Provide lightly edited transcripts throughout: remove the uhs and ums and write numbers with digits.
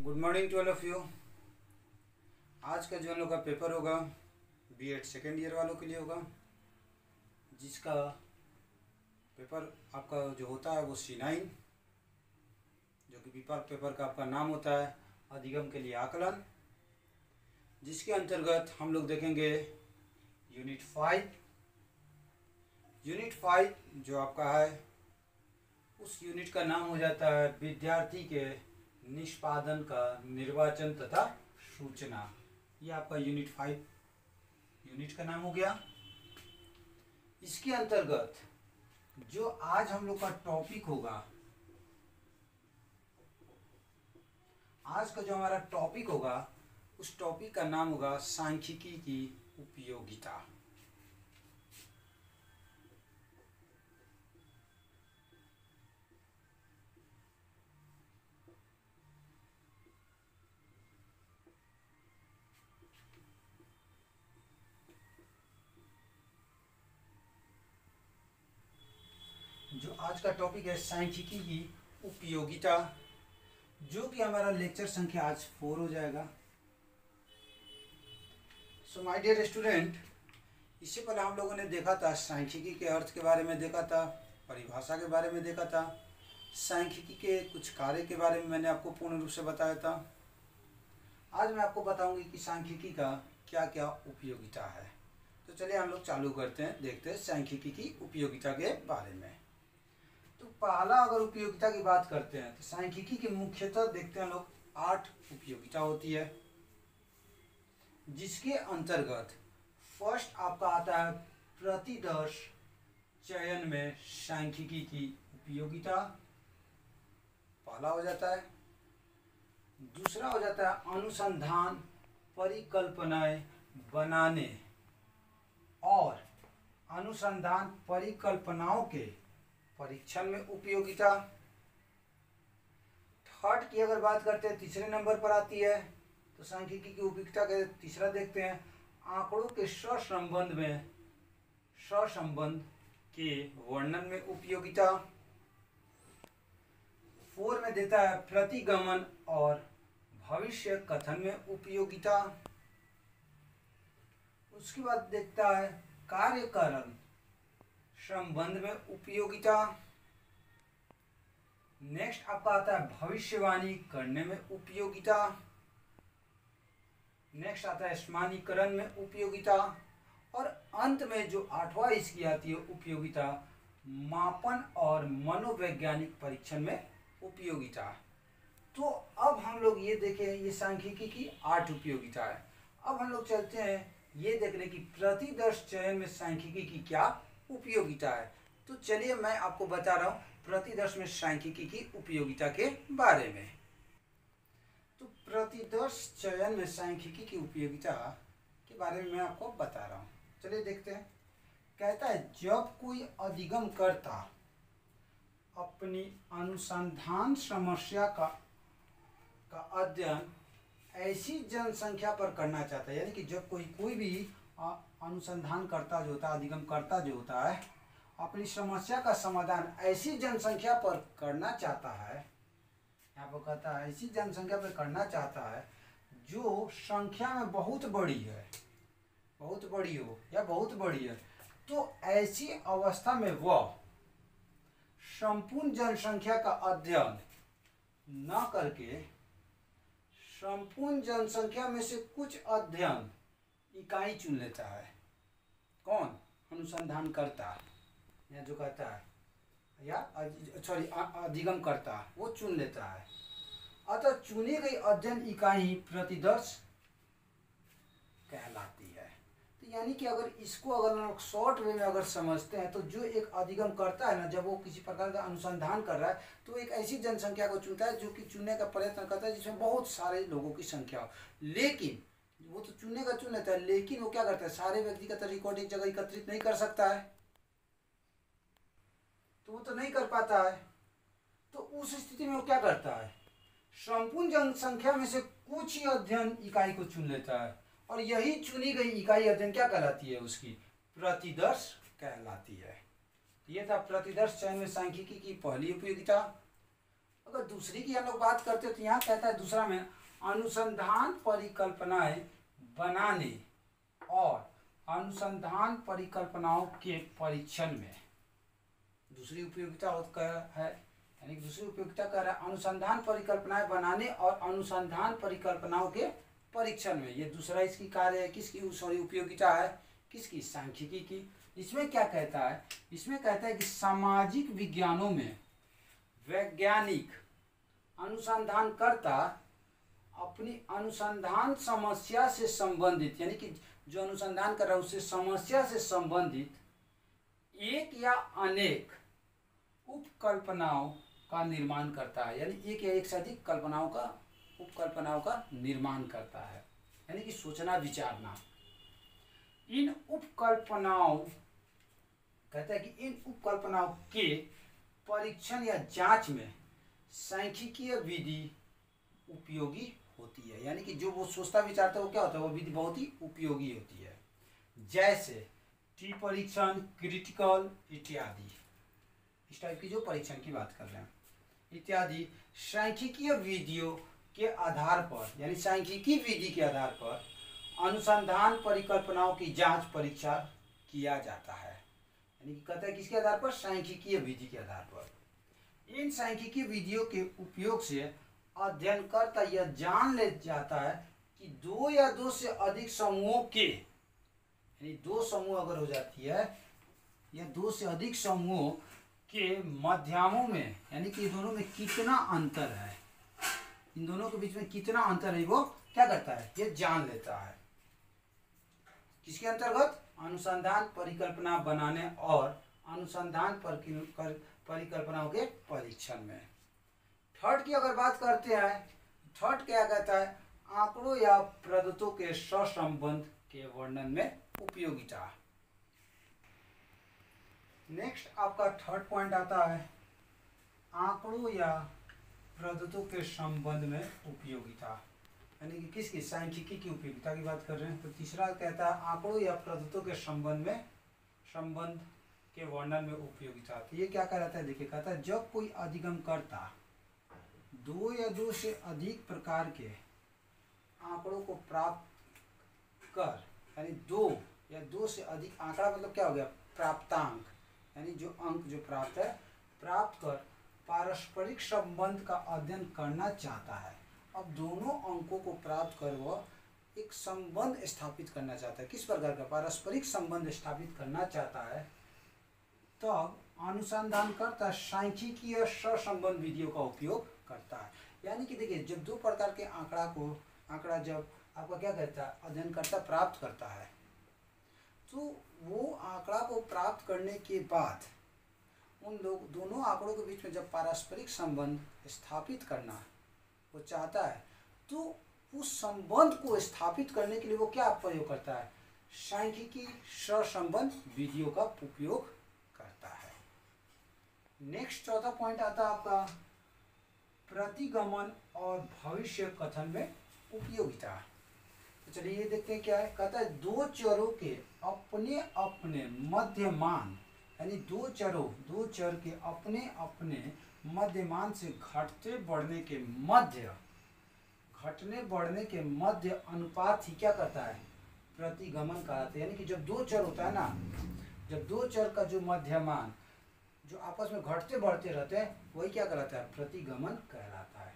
Good morning to all of you. आज का जो हम लोग का पेपर होगा बीएड सेकेंड ईयर वालों के लिए होगा, जिसका पेपर आपका जो होता है वो C9, जो कि पेपर का आपका नाम होता है अधिगम के लिए आकलन, जिसके अंतर्गत हम लोग देखेंगे यूनिट 5 जो आपका है उस यूनिट का नाम हो जाता है विद्यार्थी के निष्पादन का निर्वाचन तथा सूचना। ये आपका यूनिट 5 यूनिट का नाम हो गया। इसके अंतर्गत जो आज हम लोग का टॉपिक होगा, आज का जो हमारा टॉपिक होगा उस टॉपिक का नाम होगा सांख्यिकी की उपयोगिता। जो आज का टॉपिक है सांख्यिकी की उपयोगिता, जो कि हमारा लेक्चर संख्या आज 4 हो जाएगा। सो माय डियर स्टूडेंट, इससे पहले हम लोगों ने देखा था सांख्यिकी के अर्थ के बारे में देखा था, परिभाषा के बारे में देखा था, सांख्यिकी के कुछ कार्य के बारे में मैंने आपको पूर्ण रूप से बताया था। आज मैं आपको बताऊंगी कि सांख्यिकी का क्या क्या उपयोगिता है। तो चलिए हम लोग चालू करते हैं, देखते हैं सांख्यिकी की उपयोगिता के बारे में। तो पहला अगर उपयोगिता की बात करते हैं तो सांख्यिकी की मुख्यतः देखते हैं हम लोग 8 उपयोगिता होती है, जिसके अंतर्गत फर्स्ट आपका आता है प्रतिदर्श चयन में सांख्यिकी की उपयोगिता, पहला हो जाता है। दूसरा हो जाता है अनुसंधान परिकल्पनाएं बनाने और अनुसंधान परिकल्पनाओं के परीक्षण में उपयोगिता। थर्ड की अगर बात करते हैं तीसरे नंबर पर आती है, तो सांख्यिकी की उपयोगिता के तीसरा देखते हैं आंकड़ों के सहसंबंध के वर्णन में उपयोगिता। 4 में देता है प्रतिगमन और भविष्य कथन में उपयोगिता। उसके बाद देखता है कार्यकारण संबंध में उपयोगिता। नेक्स्ट आपका आता है भविष्यवाणी करने में उपयोगिता। नेक्स्ट आता है स्मानीकरण में उपयोगिता। और अंत में जो 8वां इसकी आती है उपयोगिता, मापन और मनोवैज्ञानिक परीक्षण में उपयोगिता। तो अब हम लोग ये देखें, ये सांख्यिकी की 8 उपयोगिता है। अब हम लोग चलते हैं ये देखने की प्रतिदर्श चयन में सांख्यिकी की क्या उपयोगिता है। तो चलिए मैं आपको बता रहा हूं प्रतिदर्श में सांख्यिकी की उपयोगिता के बारे में। तो प्रतिदर्श चयन में सांख्यिकी की उपयोगिता के बारे में मैं आपको बता रहा हूं, चलिए देखते हैं। कहता है जब कोई अधिगम करता अपनी अनुसंधान समस्या का अध्ययन ऐसी जनसंख्या पर करना चाहता है, यानी कि जब कोई भी अनुसंधान करता जो होता है, अधिगम करता जो होता है, अपनी समस्या का समाधान ऐसी जनसंख्या पर करना चाहता है, यहाँ पर कहता है ऐसी जनसंख्या पर करना चाहता है जो संख्या में बहुत बड़ी है, बहुत बड़ी हो या बहुत बड़ी है, तो ऐसी अवस्था में वह संपूर्ण जनसंख्या का अध्ययन न करके संपूर्ण जनसंख्या में से कुछ अध्ययन इकाई चुन लेता है। कौन? अनुसंधान करता, या जो कहता है या सॉरी अधिगम करता, वो चुन लेता है। अतः चुनी गई अध्ययन इकाई प्रतिदर्श कहलाती है। तो यानी कि अगर इसको अगर हम शॉर्ट वे में अगर समझते हैं, तो जो एक अधिगम करता है ना, जब वो किसी प्रकार का अनुसंधान कर रहा है, तो एक ऐसी जनसंख्या को चुनता है जो कि चुनने का प्रयत्न करता है जिसमें बहुत सारे लोगों की संख्या हो। लेकिन वो तो चुनने का चुन लेता है, लेकिन वो क्या करता है, सारे व्यक्तिगत रिकॉर्ड एक जगह एकत्रित नहीं कर सकता है, तो वो तो नहीं कर पाता है। तो उस स्थिति में वो क्या करता है, संपूर्ण जनसंख्या में से कुछ ही अध्ययन इकाई को चुन लेता है, और यही चुनी गई इकाई अध्ययन क्या कहलाती है, उसकी प्रतिदर्श कहलाती है। ये था प्रतिदर्श चयन में सांख्यिकी की पहली उपयोगिता। अगर दूसरी की हम लोग बात करते हैं तो यहाँ कहता है दूसरा में अनुसंधान परिकल्पनाएं बनाने और अनुसंधान परिकल्पनाओं के परीक्षण में। दूसरी उपयोगिता है, यानी दूसरी उपयोगिता कह रहा है अनुसंधान परिकल्पनाएं बनाने और अनुसंधान परिकल्पनाओं के परीक्षण में। ये दूसरा इसकी कार्य है, किसकी सॉरी उपयोगिता है, किसकी, सांख्यिकी की। इसमें क्या कहता है, इसमें कहता है कि सामाजिक विज्ञानों में वैज्ञानिक अनुसंधानकर्ता अपनी अनुसंधान समस्या से संबंधित, यानी कि जो अनुसंधान कर रहा है उससे समस्या से संबंधित एक या अनेक उपकल्पनाओं का निर्माण करता है, यानी एक या एक से अधिक उपकल्पनाओं का निर्माण करता है, यानी कि सोचना विचारना। इन उपकल्पनाओं कहता है कि इन उपकल्पनाओं के परीक्षण या जांच में सांख्यिकीय विधि उपयोगी होती है, यानी कि जो वो सोचता विचारता है वो क्या होता है, वो विधि बहुत ही उपयोगी होती है। जैसे टी परीक्षण, क्रिटिकल इत्यादि, इस टाइप की जो परीक्षण की बात कर रहे हैं इत्यादि सांख्यिकीय विधियों के आधार पर, यानी सांख्यिकी विधि के आधार पर अनुसंधान परिकल्पनाओं की जांच परीक्षा किया जाता है। यानी कि कहता है किसके आधार पर, सांख्यिकीय विधि के आधार पर। इन सांख्यिकीय विधियों के उपयोग से अध्ययनकर्ता यह जान ले जाता है कि दो या दो से अधिक समूहों के, यानी दो समूह अगर हो जाती है या दो से अधिक समूहों के माध्यमों में, यानी कि दोनों में कितना अंतर है, इन दोनों के बीच में कितना अंतर है, वो क्या करता है, ये जान लेता है। किसके अंतर्गत, अनुसंधान परिकल्पना बनाने और अनुसंधान परिकल्पनाओं के परीक्षण में। थर्ड की अगर बात करते हैं, थर्ड क्या कहता है, आंकड़ों या प्रदत्तों के सहसंबंध के वर्णन में उपयोगिता। नेक्स्ट आपका थर्ड पॉइंट आता है आंकड़ों या प्रदत्तों के संबंध में उपयोगिता, यानी कि किसकी, सांख्यिकी की उपयोगिता की बात कर रहे हैं। तो तीसरा कहता है आंकड़ों या प्रदत्तों के संबंध के वर्णन में उपयोगिता। तो ये क्या कहता है, देखिए कहता है जब कोई अधिगमकर्ता दो या दो से अधिक प्रकार के आंकड़ों को प्राप्त कर, यानी दो या दो से अधिक, आंकड़ा मतलब क्या हो गया, प्राप्तांक, यानी जो अंक जो प्राप्त है, प्राप्त कर पारस्परिक संबंध का अध्ययन करना चाहता है। अब दोनों अंकों को प्राप्त कर वह एक संबंध स्थापित करना चाहता है। किस प्रकार का, पारस्परिक संबंध स्थापित करना चाहता है। तब अनुसंधानकर्ता सांख्यिकीय सहसंबंध विधियों का उपयोग करता है। यानी कि देखिए जब दो प्रकार के आंकड़ा जब आपका क्या कहता है, अध्ययनकर्ता प्राप्त करता है, तो वो आंकड़ा को प्राप्त करने के बाद उन दोनों आंकड़ों के बीच में जब पारस्परिक संबंध स्थापित करना वो चाहता है, तो उस संबंध को स्थापित करने के लिए वो क्या प्रयोग करता है, सांख्यिकी सहसंबंध विधियों का उपयोग करता है। नेक्स्ट चौथा पॉइंट आता है आपका प्रतिगमन और भविष्य कथन में उपयोगिता। तो चलिए ये देखते हैं क्या है, कहता है दो चरों के अपने अपने मध्यमान, यानी दो चर के अपने अपने मध्यमान से घटने बढ़ने के मध्य अनुपात ही क्या करता है, प्रतिगमन कहलाता है। यानी कि जब दो चर होता है ना, जब दो चर का जो मध्यमान जो आपस में घटते बढ़ते रहते हैं वही क्या कहलाता है, प्रतिगमन कहलाता है।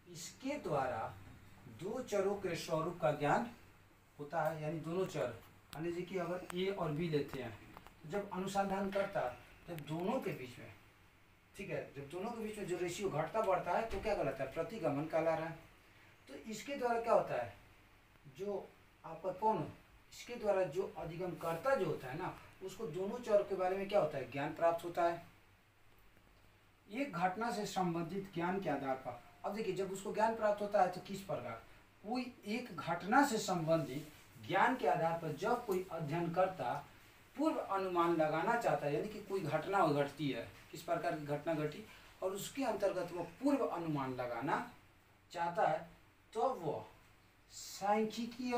इसके द्वारा दो चरों के स्वरूप का ज्ञान होता है, यानी दोनों चर, यानी जी कि अगर ए और बी लेते हैं, जब अनुसंधान करता जब दोनों के बीच में, ठीक है, जब दोनों के बीच में जो रेशियो घटता बढ़ता है तो क्या कहलाता है, प्रतिगमन कहला रहा है। तो इसके द्वारा क्या होता है, जो आपका कौन, इसके द्वारा जो अधिगमकर्ता जो होता है ना, उसको दोनों चर के बारे में क्या होता है, ज्ञान प्राप्त होता है। एक घटना से संबंधित ज्ञान के आधार पर, अब देखिए जब उसको ज्ञान प्राप्त होता है तो किस प्रकार, कोई एक घटना से संबंधित ज्ञान के आधार पर जब कोई अध्ययन करता पूर्व अनुमान लगाना चाहता है, यानी कि कोई घटना घटती है, किस प्रकार की घटना घटी और उसके अंतर्गत वो पूर्व अनुमान लगाना चाहता है, तो वह सांख्यिकीय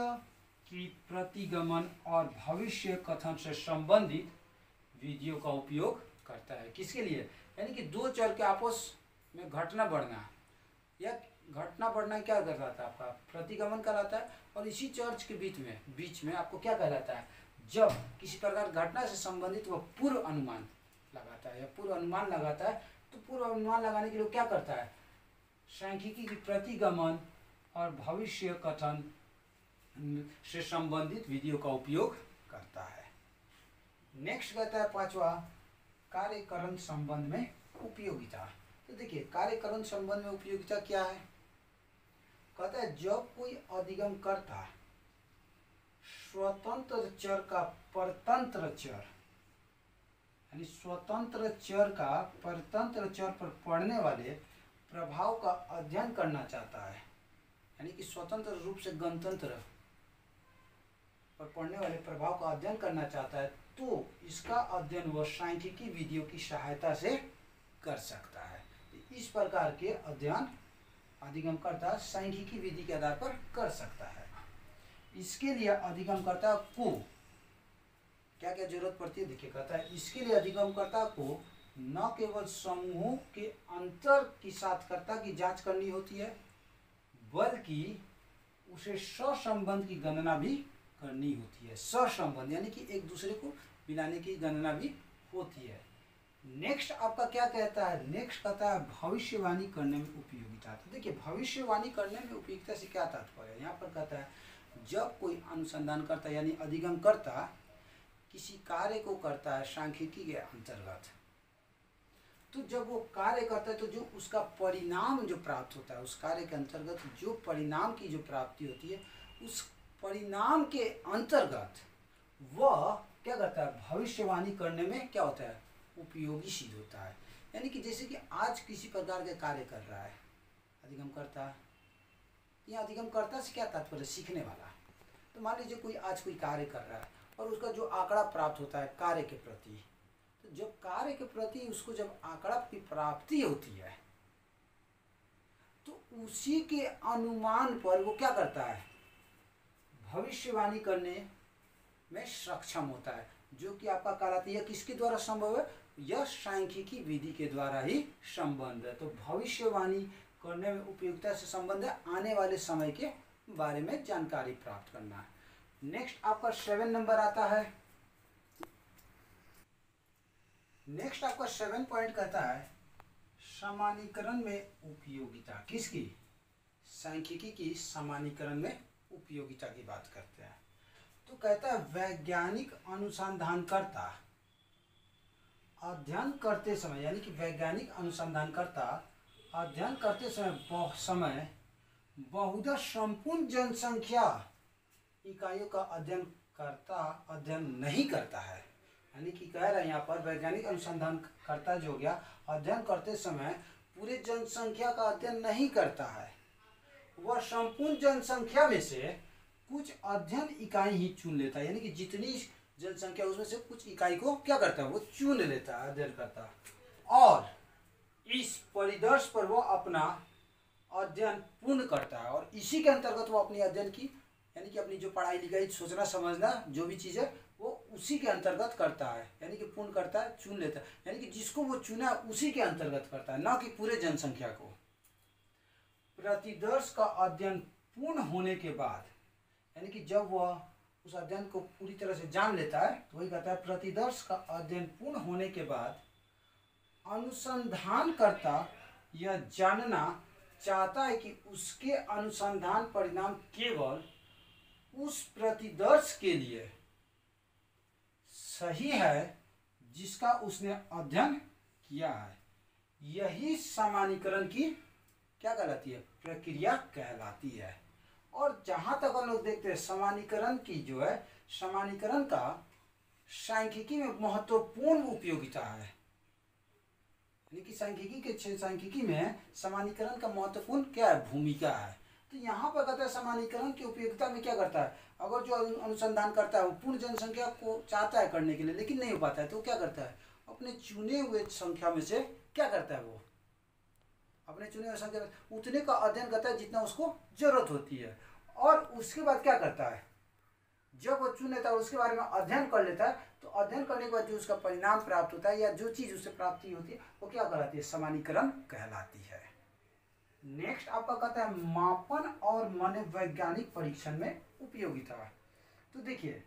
की प्रतिगमन और भविष्य कथन से संबंधित विधियों का उपयोग करता है। किसके लिए, यानी कि दो चर के आपस में घटना बढ़ना, यह घटना बढ़ना क्या कहलाता है? आपका प्रतिगमन कहलाता है। और इसी चर्च के बीच में आपको क्या कहलाता है? जब किसी प्रकार घटना से संबंधित वह पूर्व अनुमान लगाता है या पूर्व अनुमान लगाता है, तो पूर्व अनुमान लगाने के लिए क्या करता है? सांख्यिकी की प्रतिगमन और भविष्य कथन से संबंधित विधियों का उपयोग करता है। नेक्स्ट कहता है पांचवा, कार्यकरण संबंध में उपयोगिता। तो देखिए कार्यकरण संबंध में उपयोगिता क्या है? कहता है जब कोई अधिगमकर्ता स्वतंत्र चर का परतंत्र चर, यानी स्वतंत्र चर का परतंत्र चर पर पड़ने वाले प्रभाव का अध्ययन करना चाहता है, यानी कि स्वतंत्र रूप से गणतंत्र पर पड़ने वाले प्रभाव का अध्ययन करना चाहता है, तो इसका अध्ययन वह सांख्यिकी विधियों की सहायता से कर सकता है। इस प्रकार के अध्ययन अधिगमकर्ता सांख्यिकी विधि के आधार पर कर सकता है। इसके लिए अधिगमकर्ता को क्या क्या जरूरत पड़ती है? देखिए कहता है इसके लिए अधिगमकर्ता को न केवल समूहों के अंतर की सार्थकता की जांच करनी होती है, बल्कि उसे सहसंबंध की गणना भी करनी होती है। सहसंबंध यानी कि एक दूसरे को मिलाने की गणना भी होती है। नेक्स्ट आपका क्या कहता है? नेक्स्ट कहता है भविष्यवाणी करने में उपयोगिता। तो देखिए भविष्यवाणी करने में उपयोगिता से क्या तात्पर्य है? यहाँ पर कहता है जब कोई अनुसंधान करता यानी अधिगम करता किसी कार्य को करता है सांख्यिकी के अंतर्गत, तो जब वो कार्य करता है तो जो उसका परिणाम जो प्राप्त होता है, उस कार्य के अंतर्गत जो परिणाम की जो प्राप्ति होती है, उस परिणाम के अंतर्गत वह क्या करता है? भविष्यवाणी करने में क्या होता है? उपयोगी सिद्ध होता है। यानी कि जैसे कि आज किसी प्रकार के कार्य कर रहा है अधिगमकर्ता, यहाँ अधिगमकर्ता से क्या तात्पर्य? सीखने वाला। तो मान लीजिए कोई आज कोई कार्य कर रहा है और उसका जो आंकड़ा प्राप्त होता है कार्य के प्रति, तो जब कार्य के प्रति उसको जब आंकड़ा की प्राप्ति होती है, तो उसी के अनुमान पर वो क्या करता है? भविष्यवाणी करने में सक्षम होता है, जो कि आपका कहलाती है किसके द्वारा संभव है? यह सांख्यिकी विधि के द्वारा ही संबंध है। तो भविष्यवाणी करने में उपयोगिता से संबंध है आने वाले समय के बारे में जानकारी प्राप्त करना है। नेक्स्ट आपका 7 नंबर आता है। नेक्स्ट आपका 7 पॉइंट कहता है सामान्यीकरण में उपयोगिता। किसकी? सांख्यिकी की सामान्यीकरण में उपयोगिता की बात करते हैं। तो कहता है वैज्ञानिक अनुसंधानकर्ता अध्ययन करते समय, यानी कि वैज्ञानिक अनुसंधानकर्ता अध्ययन करते समय बहुधा संपूर्ण जनसंख्या इकाइयों का अध्ययन नहीं करता है। यानी कि कह रहे हैं यहाँ पर वैज्ञानिक अनुसंधानकर्ता जो हो गया अध्ययन करते समय पूरे जनसंख्या का अध्ययन नहीं करता है, वह संपूर्ण जनसंख्या में से कुछ अध्ययन इकाई ही चुन लेता है। यानी कि जितनी जनसंख्या उसमें से कुछ इकाई को क्या करता है? वो चुन लेता है, अध्ययन करता है, और इस परिदर्श पर वो अपना अध्ययन पूर्ण करता है। और इसी के अंतर्गत वो अपनी अध्ययन की यानी कि अपनी जो पढ़ाई लिखाई सोचना समझना जो भी चीज़ है वो उसी के अंतर्गत करता है, यानी कि पूर्ण करता है, चुन लेता है। यानी कि जिसको वो चुना उसी के अंतर्गत करता है, ना कि पूरे जनसंख्या को। प्रतिदर्श का अध्ययन पूर्ण होने के बाद, यानी कि जब वह उस अध्ययन को पूरी तरह से जान लेता है, तो वही कहता है प्रतिदर्श का अध्ययन पूर्ण होने के बाद अनुसंधानकर्ता यह जानना चाहता है कि उसके अनुसंधान परिणाम केवल उस प्रतिदर्श के लिए सही है जिसका उसने अध्ययन किया है। यही सामान्यीकरण की क्या कहलाती है? प्रक्रिया कहलाती है। और जहां तक हम लोग देखते हैं सामान्यीकरण की जो है, सामान्यीकरण का सांख्यिकी में महत्वपूर्ण उपयोगिता है। यानी कि सांख्यिकी में सामान्यीकरण का महत्वपूर्ण क्या है? भूमिका है। तो यहाँ पर कहता है सामान्यीकरण की उपयोगिता में क्या करता है? अगर जो अनुसंधान करता है वो पूर्ण जनसंख्या को चाहता है करने के लिए, लेकिन नहीं हो पाता है, तो क्या करता है? अपने चुने हुए संख्या में से क्या करता है? वो अपने चुने हुए संख्या में उतने का अध्ययन करता है जितना उसको जरूरत होती है, और उसके बाद क्या करता है? जब वो चुन लेता है और उसके बारे में अध्ययन कर लेता है, तो अध्ययन करने के बाद जो उसका परिणाम प्राप्त होता है या जो चीज़ उससे प्राप्ति होती है वो क्या कहलाती है, सामान्यीकरण कहलाती है। नेक्स्ट आपका कहता है मापन और मनोवैज्ञानिक परीक्षण में उपयोगिता। तो देखिए,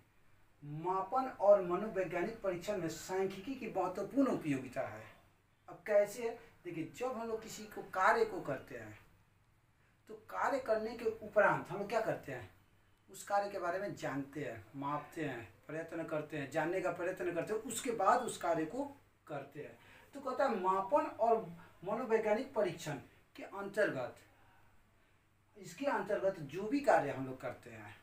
मापन और मनोवैज्ञानिक परीक्षण में सांख्यिकी की महत्वपूर्ण उपयोगिता है। अब कैसे है, देखिए, जब हम लोग किसी को कार्य को करते हैं तो कार्य करने के उपरांत हम लोग क्या करते हैं, उस कार्य के बारे में जानते हैं, मापते हैं, प्रयत्न करते हैं, जानने का प्रयत्न करते हैं, उसके बाद उस कार्य को करते हैं। तो कहता है मापन और मनोवैज्ञानिक परीक्षण के अंतर्गत, इसके अंतर्गत जो भी कार्य हम लोग करते हैं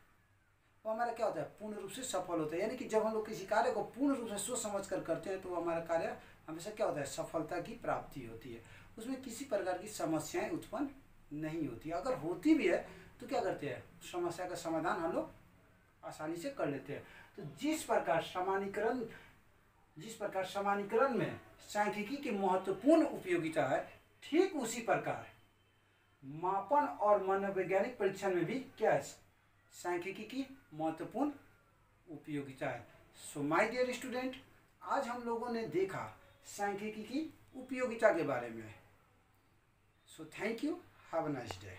वो हमारा क्या होता है, पूर्ण रूप से सफल होता है। यानी कि जब हम लोग किसी कार्य को पूर्ण रूप से सोच समझ कर करते हैं तो वो हमारा कार्य हमेशा क्या होता है, सफलता की प्राप्ति होती है। उसमें किसी प्रकार की समस्याएं उत्पन्न नहीं होती। अगर होती भी है तो क्या करते हैं, समस्या का समाधान हम लोग आसानी से कर लेते हैं। तो जिस प्रकार सामान्यीकरण में सांख्यिकी की महत्वपूर्ण उपयोगिता है, ठीक उसी प्रकार मापन और मनोवैज्ञानिक परीक्षण में भी क्या है, सांख्यिकी की महत्वपूर्ण उपयोगिता है। सो माय डियर स्टूडेंट, आज हम लोगों ने देखा सांख्यिकी की उपयोगिता के बारे में। So thank you, have a nice day.